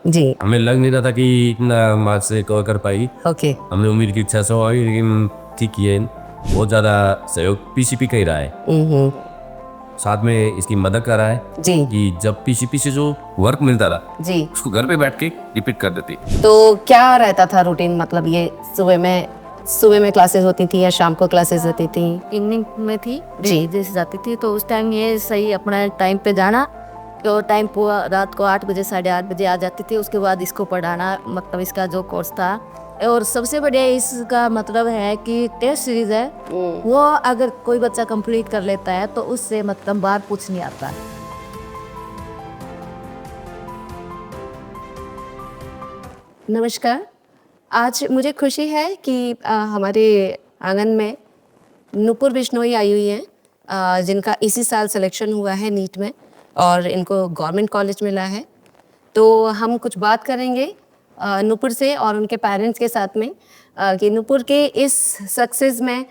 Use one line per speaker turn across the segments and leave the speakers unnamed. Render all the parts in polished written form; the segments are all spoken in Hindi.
जी।
हमें लग नहीं रहा था कि इतना मार्क्स से कवर कर पाएगी।
ओके।
हमने उम्मीद की 600 आई, लेकिन ठीक ये बहुत ज़्यादा सहयोग पीसीपी का ही रहा है। साथ में इसकी मदद कर रहा है
जी।
कि जब पीसीपी से जो वर्क मिलता था
जी।
उसको घर पे बैठ के रिपीट कर देती।
तो क्या रहता था रूटीन, मतलब ये सुबह में क्लासेस होती थी या शाम को क्लासेस होती थी?
इवनिंग में थी
जी।
जैसे जाती थी, तो उस टाइम ये सही अपना टाइम पे जाना, तो टाइम पूरा रात को 8 बजे 8:30 बजे आ जाती थी। उसके बाद इसको पढ़ाना, मतलब इसका जो कोर्स था। और सबसे बढ़िया इसका मतलब है कि टेस्ट सीरीज है, वो अगर कोई बच्चा कंप्लीट कर लेता है तो उससे मतलब बाहर कुछ नहीं आता।
नमस्कार। आज मुझे खुशी है कि हमारे आंगन में नूपुर बिश्नोई आई हुई हैं, जिनका इसी साल सिलेक्शन हुआ है नीट में और इनको गवर्नमेंट कॉलेज मिला है। तो हम कुछ बात करेंगे नूपुर से और उनके पेरेंट्स के साथ में, कि नूपुर के इस सक्सेस में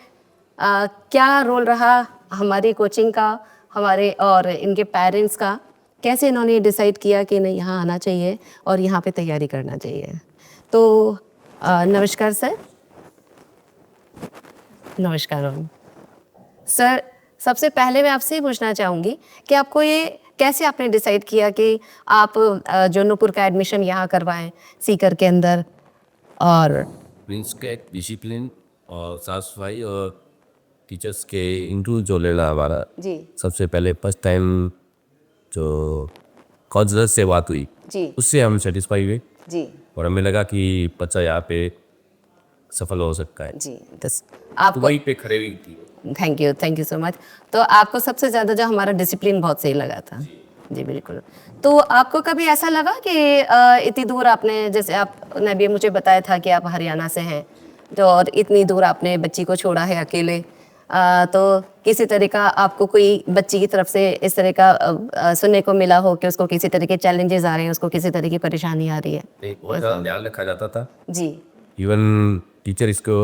क्या रोल रहा हमारी कोचिंग का, हमारे और इनके पेरेंट्स का। कैसे इन्होंने डिसाइड किया कि नहीं यहाँ आना चाहिए और यहाँ पे तैयारी करना चाहिए। तो नमस्कार सर। नमस्कार मैम। सर, सबसे पहले मैं आपसे ही पूछना चाहूँगी कि आपको ये कैसे आपने डिसाइड किया कि आप जो नूपुर का एडमिशन यहाँ करवाएं सीकर के अंदर। और
प्रिंस का एक डिसिप्लिन और साफ सफाई और टीचर्स के इंटरव्यू जो लेना हमारा
जी।
सबसे पहले फर्स्ट टाइम जो काउंसलर से बात हुई
जी।
उससे हम सेटिस्फाई हुए
जी।
और हमें लगा कि बच्चा यहाँ पे सफल हो सकता है।
जी।
तो
आपको
वहीं पे खड़े हुई थी।
Thank you so much. तो आपको सबसे ज़्यादा जो हमारा डिसिप्लिन बहुत सही लगा था। जी बिल्कुल। तो आपको कभी ऐसा लगा कि इतनी दूर आपने, जैसे आपने अभी मुझे बताया था कि आप हरियाणा से हैं, तो और इतनी दूर आपने बच्ची को छोड़ा है अकेले, तो किसी तरह का आपको कोई बच्ची की तरफ से इस तरह का सुनने को मिला हो कि उसको किसी तरह के चैलेंजेस आ रहे हैं, उसको किसी तरह की परेशानी आ रही है?
बहुत ज़्यादा ध्यान रखा जाता था।
जी।
इवन टीचर इसको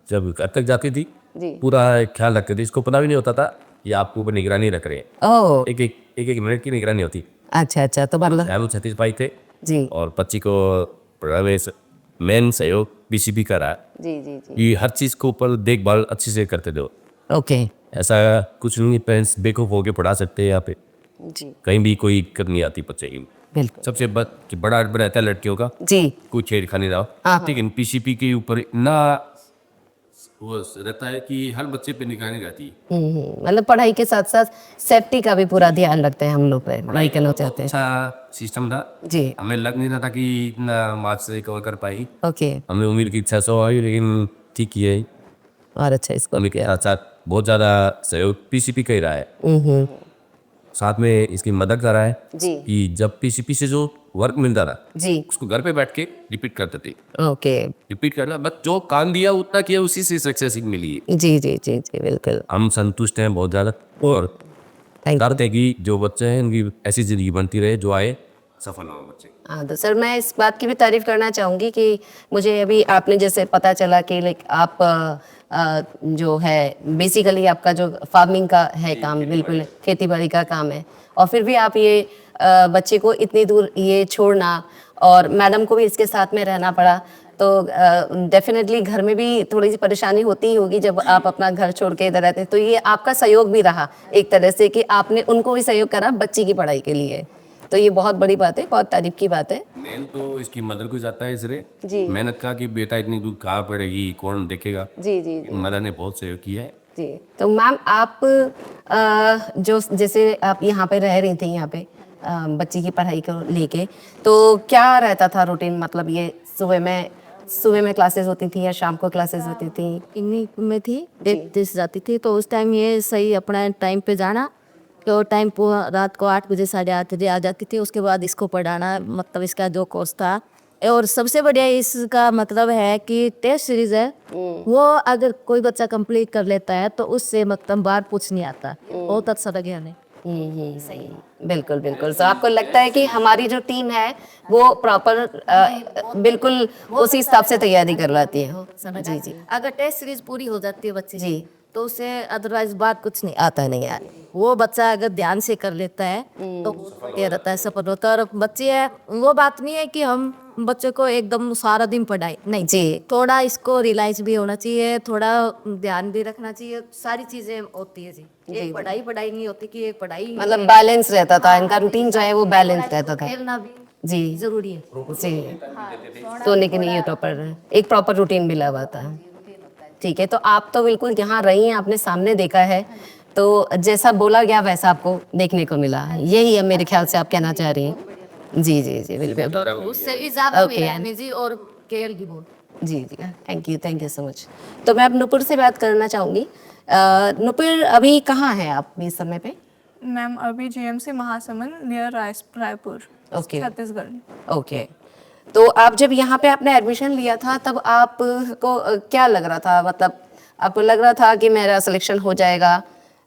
जब घर तक जाती थी
जी।
पूरा ख्याल रखते थे। इसको पता भी नहीं होता था ये आपके ऊपर निगरानी रख रहे हैं।
ओह।
एक मिनट की निगरानी होती।
अच्छा, तो मतलब
हम सेटिस्फाई थे
जी।
और बच्ची को प्रवेश मेन सहयोग पीसीबी का रहा।
जी। जी। जी।
ये हर चीज़ को ऊपर देखभाल अच्छे से करते थे।
ओके।
ऐसा कुछ नहीं, पेरेंट्स बेवकूफ़ होके पढ़ा सकते हैं यहाँ पे,
जी
कहीं भी कोई दिक्कत नहीं आती बच्चे की।
बिल्कुल।
सबसे बड़ा अड़ब रहता है लड़कियों का,
जी।
कोई छेड़खानी रहा।
हाँ।
लेकिन पीसीपी के ऊपर इतना वो रहता है कि हर बच्चे पे निगरानी रहती है।
मतलब पढ़ाई के साथ साथ सेफ्टी का भी पूरा ध्यान रखते हैं हम लोग पे, पढ़ाई करना चाहते हैं।
अच्छा सिस्टम था।
जी।
हमें लग नहीं रहा था कि इतना मार्क्स से कवर कर पाएगी।
ओके।
हमने उम्मीद की 600 आई, लेकिन ठीक ये
और अच्छा इसको
उम्मीद के साथ साथ बहुत ज़्यादा सहयोग पीसीपी का ही रहा है। साथ में इसकी मदद कर रहा है
जी।
कि जब पीसीपी से जो वर्क मिलता था
जी।
उसको घर पे बैठ के रिपीट करते थे।
ओके।
रिपीट करना, बस जो काम दिया उतना किया, उसी से सक्सेस मिली है।
जी बिल्कुल।
हम संतुष्ट हैं बहुत ज़्यादा और
थैंक
चाहते हैं कि जो बच्चे हैं उनकी ऐसी ज़िंदगी बनती रहे जो आए सफल हो बच्चे।
हाँ, तो सर मैं इस बात की भी तारीफ करना चाहूँगी कि मुझे अभी आपने जैसे पता चला कि लाइक आप जो है बेसिकली आपका जो फार्मिंग का है काम, बिल्कुल खेती बाड़ी का काम है, और फिर भी आप ये बच्चे को इतनी दूर ये छोड़ना, और मैडम को भी इसके साथ में रहना पड़ा, तो डेफिनेटली घर में भी थोड़ी सी परेशानी होती ही होगी जब आप अपना घर छोड़ के इधर रहते हैं। तो ये आपका सहयोग भी रहा एक तरह से कि आपने उनको भी सहयोग करा बच्ची की पढ़ाई के लिए, तो ये बहुत बड़ी बात है, बहुत तारीफ की बात है।
मेन तो इसकी मदर को जाता है इसरे
जी।
मेहनत का कि बेटा इतनी दूर कहाँ पड़ेगी, कौन देखेगा।
जी। जी। जी।
मदर ने बहुत सहयोग किया है।
जी। तो मैम आप जो जैसे आप यहाँ पे रह रही थी, यहाँ पे बच्ची की पढ़ाई को लेके, तो क्या रहता था रूटीन, मतलब ये सुबह में क्लासेस होती थी या शाम को क्लासेस होती थी?
इवनिंग में थी जैसे जाती थी, तो उस टाइम ये सही अपना टाइम पे जाना, तो टाइम पूरा रात को 8 बजे 8:30 बजे आ जाती थी। उसके बाद इसको पढ़ाना, मतलब इसका जो कोर्स था। और सबसे बढ़िया इसका मतलब है कि टेस्ट सीरीज है, वो अगर कोई बच्चा कंप्लीट कर लेता है तो उससे मतलब बाहर कुछ नहीं आता। बहुत अच्छा लगे हमें।
सही। बिल्कुल बिल्कुल। तो आपको लगता है कि हमारी जो टीम है वो प्रॉपर बिल्कुल उसी हिसाब से तैयारी करवाती है? जी।
अगर टेस्ट सीरीज पूरी हो जाती है बच्चे
जी।
की, तो उसे अदरवाइज बात कुछ नहीं आता नहीं है। वो बच्चा अगर ध्यान से कर लेता है तो ये रहता है, सफल होता है। और बच्चे है, वो बात नहीं है कि हम बच्चे को एकदम सारा दिन पढ़ाई नहीं
जी
थोड़ा इसको रियलाइज भी होना चाहिए, थोड़ा ध्यान भी रखना चाहिए, सारी चीजें होती है जी। एक पढ़ाई पढ़ाई नहीं होती कि एक पढ़ाई
मतलब बैलेंस रहता था, इनका रूटीन जो है वो बैलेंस रहता था।
खेलना भी
जी
जरूरी है।
जी, सोने के लिए प्रॉपर एक प्रॉपर रूटीन मिला हुआ था। ठीक है, तो आप तो बिल्कुल यहाँ रही हैं, आपने सामने देखा है, तो जैसा बोला गया वैसा आपको देखने को मिला, यही है मेरे ख्याल से आप कहना चाह रही हैं। जी जी जी बिल्कुल।
उससे भी ज्यादा
Okay.
मेरा एनर्जी और केयर की बहुत।
जी जी थैंक यू सो मच। तो मैं अब नुपुर से बात करना चाहूँगी। नुपुर अभी कहाँ हैं आप इस समय पे?
मैम अभी GMC Mahasamund near Raipur,
okay
Chhattisgarh.
Okay. तो आप जब यहाँ पे आपने एडमिशन लिया था तब आपको क्या लग रहा था, मतलब आपको लग रहा था कि मेरा सिलेक्शन हो जाएगा,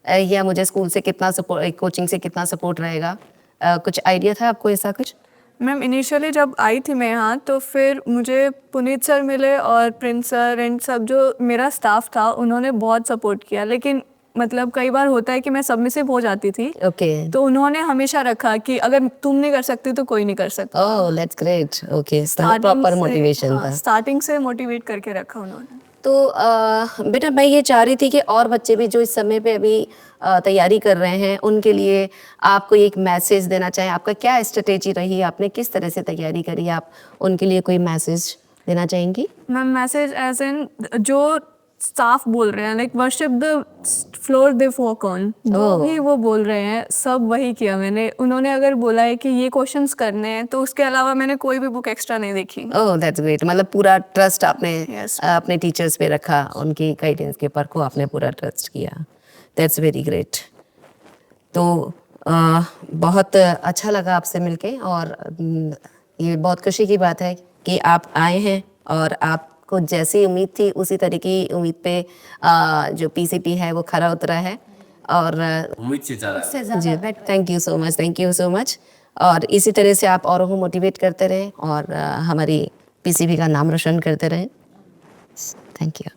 या मुझे स्कूल से कितना सपोर्ट, कोचिंग से कितना सपोर्ट रहेगा, कुछ आइडिया था आपको ऐसा कुछ?
मैम इनिशियली जब आई थी मैं यहाँ तो फिर मुझे पुनीत सर मिले और प्रिंस सर एंड सब जो मेरा स्टाफ था उन्होंने बहुत सपोर्ट किया, लेकिन मतलब कई बार होता है कि मैं सबमिसिव हो जाती थी,
ओके।
तो उन्होंने हमेशा रखा कि अगर तुम नहीं कर सकती तो कोई नहीं कर सकता।
Oh that's great. Okay, proper motivation था।
स्टार्टिंग से मोटिवेट करके रखा उन्होंने।
तो बेटा मैं ये चाह रही थी कि और बच्चे भी जो इस समय पे अभी तैयारी कर रहे हैं उनके लिए आपको एक मैसेज देना चाहें, आपका क्या स्ट्रेटेजी रही, आपने किस तरह से तैयारी करी, आप उनके लिए कोई मैसेज देना चाहेंगी?
मैम मैसेज एज इन जो स्टाफ बोल रहे हैं, like worship the floor they walk on, जो भी वो बोल रहे हैं सब वही किया मैंने। उन्होंने अगर बोला है कि ये क्वेश्चंस करने हैं तो उसके अलावा मैंने कोई भी बुक एक्स्ट्रा नहीं देखी।
ओह दैट्स ग्रेट, मतलब पूरा ट्रस्ट आपने
Yes.
अपने टीचर्स पे रखा, उनकी गाइडेंस के ऊपर को आपने पूरा ट्रस्ट किया। That's very great. तो बहुत अच्छा लगा आपसे मिलके, और ये बहुत खुशी की बात है कि आप आए हैं और आपको जैसी उम्मीद थी उसी तरह की उम्मीद पे जो पीसीपी है वो खरा उतरा है। और
उम्मीद से ज़्यादा।
जी थैंक यू सो मच। और इसी तरह से आप औरों को मोटिवेट करते रहें और हमारी पीसीबी का नाम रोशन करते रहें। Thank you.